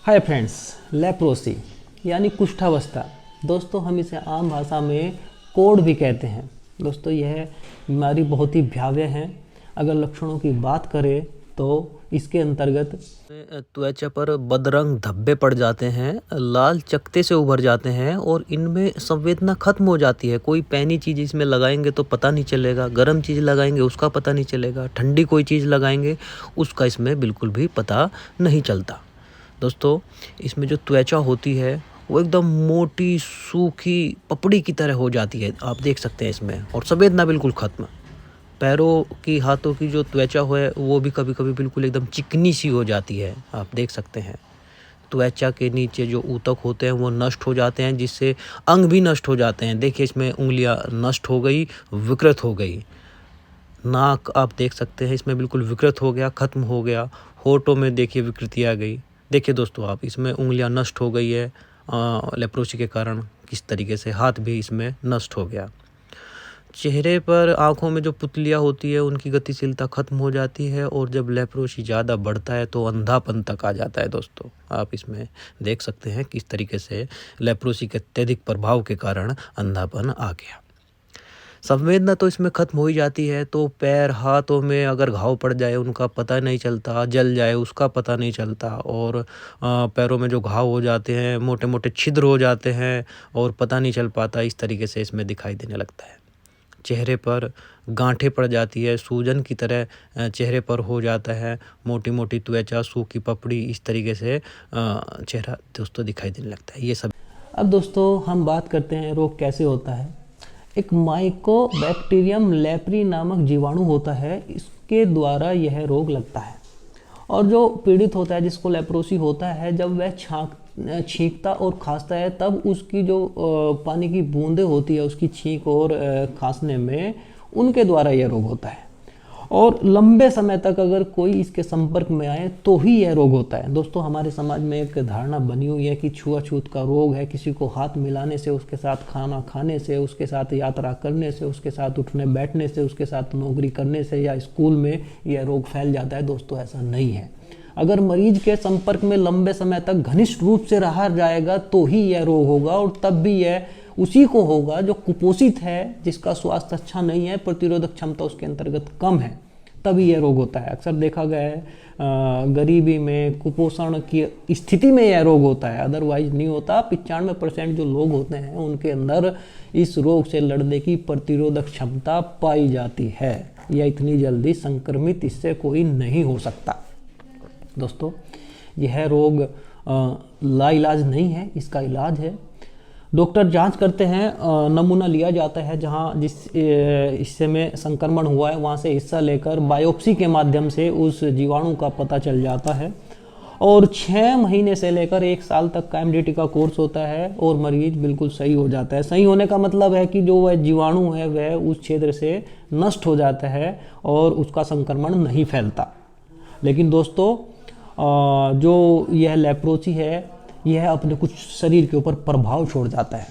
Hi friends, leprosy यानी कुष्ठावस्था। दोस्तों हम इसे आम भाषा में कोढ़ भी कहते हैं। दोस्तों यह बीमारी बहुत ही भयावह है। अगर लक्षणों की बात करें तो इसके अंतर्गत त्वचा पर बदरंग धब्बे पड़ जाते हैं, लाल चकत्ते से उभर जाते हैं और इनमें संवेदना खत्म हो जाती है। कोई पैनी चीज़ इसमें लगाएंगे तो पता नहीं चलेगा, गर्म चीज़ लगाएंगे उसका पता नहीं चलेगा, ठंडी कोई चीज़ लगाएंगे उसका इसमें बिल्कुल भी पता नहीं चलता। दोस्तों इसमें जो त्वचा होती है वो एकदम मोटी सूखी पपड़ी की तरह हो जाती है, आप देख सकते हैं इसमें। और संवेदना बिल्कुल ख़त्म। पैरों की हाथों की जो त्वचा है वो भी कभी कभी बिल्कुल एकदम चिकनी सी हो जाती है, आप देख सकते हैं। त्वचा के नीचे जो ऊतक होते हैं वो नष्ट हो जाते हैं, जिससे अंग भी नष्ट हो जाते हैं। देखिए इसमें उंगलियां नष्ट हो गई, विकृत हो गई। नाक आप देख सकते हैं इसमें बिल्कुल विकृत हो गया, ख़त्म हो गया। होठों में देखिए विकृति आ गई। देखिए दोस्तों आप इसमें उंगलियां नष्ट हो गई है लेप्रोसी के कारण। किस तरीके से हाथ भी इसमें नष्ट हो गया। चेहरे पर आँखों में जो पुतलियाँ होती है उनकी गतिशीलता ख़त्म हो जाती है और जब लेप्रोसी ज़्यादा बढ़ता है तो अंधापन तक आ जाता है। दोस्तों आप इसमें देख सकते हैं किस तरीके से लेप्रोसी के अत्यधिक प्रभाव के कारण अंधापन आ गया। संवेदना तो इसमें ख़त्म हो ही जाती है, तो पैर हाथों में अगर घाव पड़ जाए उनका पता नहीं चलता, जल जाए उसका पता नहीं चलता। और पैरों में जो घाव हो जाते हैं, मोटे मोटे छिद्र हो जाते हैं और पता नहीं चल पाता। इस तरीके से इसमें दिखाई देने लगता है। चेहरे पर गांठें पड़ जाती है, सूजन की तरह चेहरे पर हो जाता है। मोटी मोटी त्वचा, सूखी पपड़ी, इस तरीके से चेहरा दोस्तों दिखाई देने लगता है। ये सब। अब दोस्तों हम बात करते हैं रोग कैसे होता है। एक माइकोबैक्टीरियम लेप्री नामक जीवाणु होता है, इसके द्वारा यह रोग लगता है। और जो पीड़ित होता है, जिसको लेप्रोसी होता है, जब वह छींकता और खांसता है तब उसकी जो पानी की बूंदें होती है उसकी छींक और खांसने में, उनके द्वारा यह रोग होता है। और लंबे समय तक अगर कोई इसके संपर्क में आए तो ही यह रोग होता है। दोस्तों हमारे समाज में एक धारणा बनी हुई है कि छुआछूत का रोग है। किसी को हाथ मिलाने से, उसके साथ खाना खाने से, उसके साथ यात्रा करने से, उसके साथ उठने बैठने से, उसके साथ नौकरी करने से या स्कूल में यह रोग फैल जाता है। दोस्तों ऐसा नहीं है। अगर मरीज के संपर्क में लंबे समय तक घनिष्ठ रूप से रहा जाएगा तो ही यह रोग होगा, और तब भी यह उसी को होगा जो कुपोषित है, जिसका स्वास्थ्य अच्छा नहीं है, प्रतिरोधक क्षमता उसके अंतर्गत कम है, तभी यह रोग होता है। अक्सर देखा गया है गरीबी में, कुपोषण की स्थिति में यह रोग होता है, अदरवाइज नहीं होता। 95% जो लोग होते हैं उनके अंदर इस रोग से लड़ने की प्रतिरोधक क्षमता पाई जाती है। यह इतनी जल्दी संक्रमित इससे कोई नहीं हो सकता। दोस्तों यह रोग लाइलाज नहीं है, इसका इलाज है। डॉक्टर जांच करते हैं, नमूना लिया जाता है जहां जिस हिस्से में संक्रमण हुआ है वहां से हिस्सा लेकर बायोप्सी के माध्यम से उस जीवाणु का पता चल जाता है। और 6 महीने से लेकर 1 साल तक का एमडीटी का कोर्स होता है और मरीज बिल्कुल सही हो जाता है। सही होने का मतलब है कि जो वह जीवाणु है वह उस क्षेत्र से नष्ट हो जाता है और उसका संक्रमण नहीं फैलता। लेकिन दोस्तों जो यह लेप्रोसी है यह अपने कुछ शरीर के ऊपर प्रभाव छोड़ जाता है।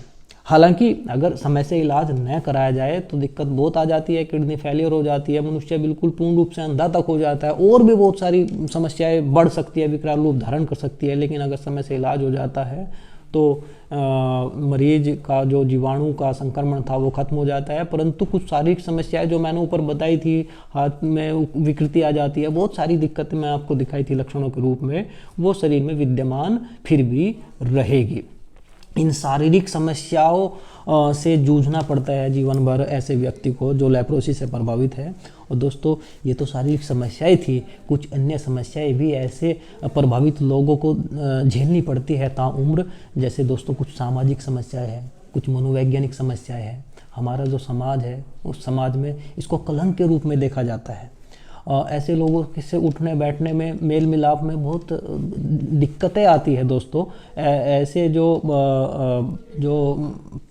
हालांकि अगर समय से इलाज न कराया जाए तो दिक्कत बहुत आ जाती है। किडनी फेलियर हो जाती है, मनुष्य बिल्कुल पूर्ण रूप से अंधा तक हो जाता है, और भी बहुत सारी समस्याएं बढ़ सकती है, विकराल रूप धारण कर सकती है। लेकिन अगर समय से इलाज हो जाता है तो मरीज का जो जीवाणु का संक्रमण था वो खत्म हो जाता है। परंतु कुछ शारीरिक समस्याएं जो मैंने ऊपर बताई थी, हाथ में विकृति आ जाती है, बहुत सारी दिक्कतें मैं आपको दिखाई थी लक्षणों के रूप में, वो शरीर में विद्यमान फिर भी रहेगी। इन शारीरिक समस्याओं से जूझना पड़ता है जीवन भर ऐसे व्यक्ति को जो लेप्रोसी से प्रभावित है। और दोस्तों ये तो शारीरिक समस्याएं थी, कुछ अन्य समस्याएं भी ऐसे प्रभावित लोगों को झेलनी पड़ती है ताउम्र। जैसे दोस्तों कुछ सामाजिक समस्याएं हैं, कुछ मनोवैज्ञानिक समस्याएं हैं। हमारा जो समाज है उस समाज में इसको कलंक के रूप में देखा जाता है। ऐसे लोगों से उठने बैठने में, मेल मिलाप में बहुत दिक्कतें आती है। दोस्तों ऐसे जो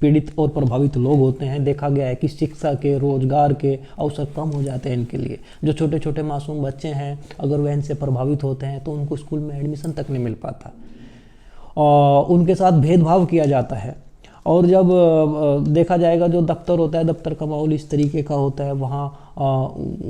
पीड़ित और प्रभावित लोग होते हैं, देखा गया है कि शिक्षा के, रोजगार के अवसर कम हो जाते हैं इनके लिए। जो छोटे छोटे मासूम बच्चे हैं अगर वह इनसे प्रभावित होते हैं तो उनको स्कूल में एडमिशन तक नहीं मिल पाता, उनके साथ भेदभाव किया जाता है। और जब देखा जाएगा जो दफ्तर होता है, दफ्तर का माहौल इस तरीके का होता है, वहाँ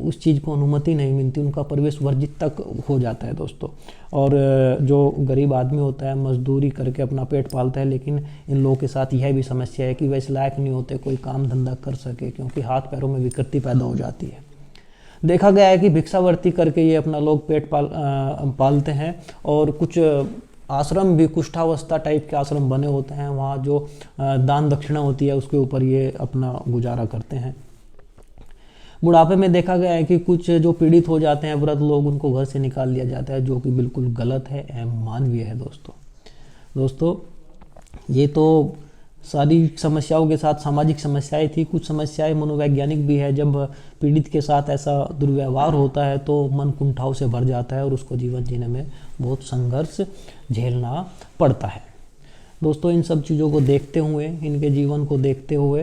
उस चीज़ को अनुमति नहीं मिलती, उनका प्रवेश वर्जित तक हो जाता है दोस्तों। और जो गरीब आदमी होता है मजदूरी करके अपना पेट पालता है, लेकिन इन लोगों के साथ यह भी समस्या है कि वह इस लायक नहीं होते कोई काम धंधा कर सके, क्योंकि हाथ पैरों में विकृति पैदा हो जाती है। देखा गया है कि भिक्षावर्ती करके ये अपना लोग पेट पालते हैं। और कुछ आश्रम भी कुष्ठावस्था टाइप के आश्रम बने होते हैं, वहाँ जो दान दक्षिणा होती है उसके ऊपर ये अपना गुजारा करते हैं। बुढ़ापे में देखा गया है कि कुछ जो पीड़ित हो जाते हैं वृद्ध लोग, उनको घर से निकाल दिया जाता है, जो कि बिल्कुल गलत है, अमानवीय है दोस्तों। ये तो सारी समस्याओं के साथ सामाजिक समस्याएं थी। कुछ समस्याएं मनोवैज्ञानिक भी है। जब पीड़ित के साथ ऐसा दुर्व्यवहार होता है तो मन कुंठाओं से भर जाता है और उसको जीवन जीने में बहुत संघर्ष झेलना पड़ता है दोस्तों। इन सब चीज़ों को देखते हुए, इनके जीवन को देखते हुए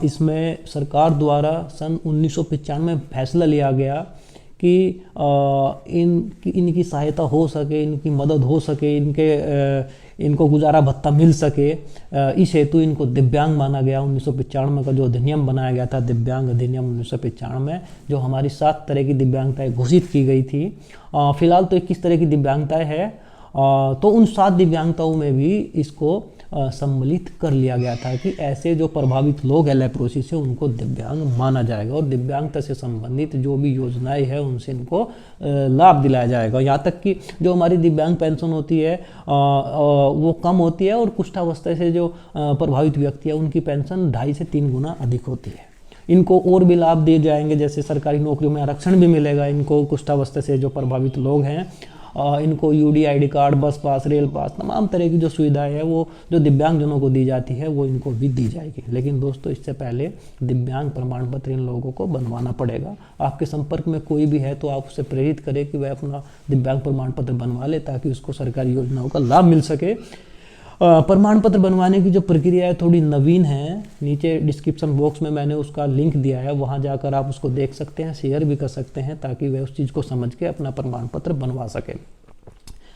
इसमें सरकार द्वारा सन 1995 में फैसला लिया गया कि इनकी सहायता हो सके, इनकी मदद हो सके, इनको गुजारा भत्ता मिल सके, इस हेतु इनको दिव्यांग माना गया। 1995 का जो अधिनियम बनाया गया था, दिव्यांग अधिनियम 1995 में, जो हमारी 7 तरह की दिव्यांगताएं घोषित की गई थी। फिलहाल तो 21 तरह की दिव्यांगताएं हैं, तो उन 7 दिव्यांगताओं में भी इसको सम्मिलित कर लिया गया था कि ऐसे जो प्रभावित लोग हैं लेप्रोसी से, उनको दिव्यांग माना जाएगा और दिव्यांगता से संबंधित जो भी योजनाएं हैं उनसे इनको लाभ दिलाया जाएगा। यहाँ तक कि जो हमारी दिव्यांग पेंशन होती है वो कम होती है, और कुष्ठावस्था से जो प्रभावित व्यक्ति है उनकी पेंशन 2.5 से 3 गुना अधिक होती है। इनको और भी लाभ दिए जाएंगे, जैसे सरकारी नौकरियों में आरक्षण भी मिलेगा इनको। कुष्ठावस्था से जो प्रभावित लोग हैं इनको UDID कार्ड, बस पास, रेल पास, तमाम तरह की जो सुविधाएं है वो जो दिव्यांगजनों को दी जाती है वो इनको भी दी जाएगी। लेकिन दोस्तों इससे पहले दिव्यांग प्रमाण पत्र इन लोगों को बनवाना पड़ेगा। आपके संपर्क में कोई भी है तो आप उसे प्रेरित करें कि वह अपना दिव्यांग प्रमाण पत्र बनवा ले, ताकि उसको सरकारी योजनाओं का लाभ मिल सके। प्रमाण पत्र बनवाने की जो प्रक्रिया है थोड़ी नवीन है। नीचे डिस्क्रिप्शन बॉक्स में मैंने उसका लिंक दिया है, वहाँ जाकर आप उसको देख सकते हैं, शेयर भी कर सकते हैं, ताकि वह उस चीज़ को समझ के अपना प्रमाण पत्र बनवा सके।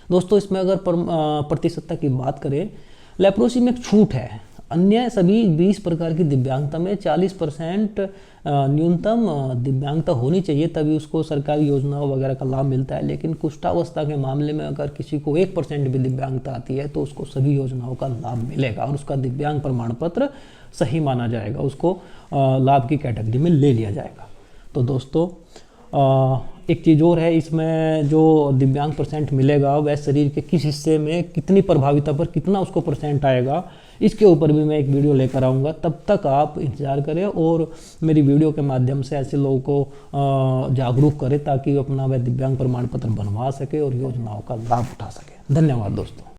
दोस्तों इसमें अगर प्रतिशतता की बात करें, लेप्रोसी में एक छूट है। अन्य सभी 20 प्रकार की दिव्यांगता में 40% न्यूनतम दिव्यांगता होनी चाहिए, तभी उसको सरकारी योजनाओं वगैरह का लाभ मिलता है। लेकिन कुष्ठावस्था के मामले में अगर किसी को 1% भी दिव्यांगता आती है तो उसको सभी योजनाओं का लाभ मिलेगा और उसका दिव्यांग प्रमाण पत्र सही माना जाएगा, उसको लाभ की कैटेगरी में ले लिया जाएगा। तो दोस्तों एक चीज़ और है, इसमें जो दिव्यांग परसेंट मिलेगा वह शरीर के किस हिस्से में कितनी प्रभाविता पर कितना उसको परसेंट आएगा, इसके ऊपर भी मैं एक वीडियो लेकर आऊँगा। तब तक आप इंतज़ार करें और मेरी वीडियो के माध्यम से ऐसे लोगों को जागरूक करें, ताकि अपना वह दिव्यांग प्रमाण पत्र बनवा सके और योजनाओं का लाभ उठा सके। धन्यवाद दोस्तों।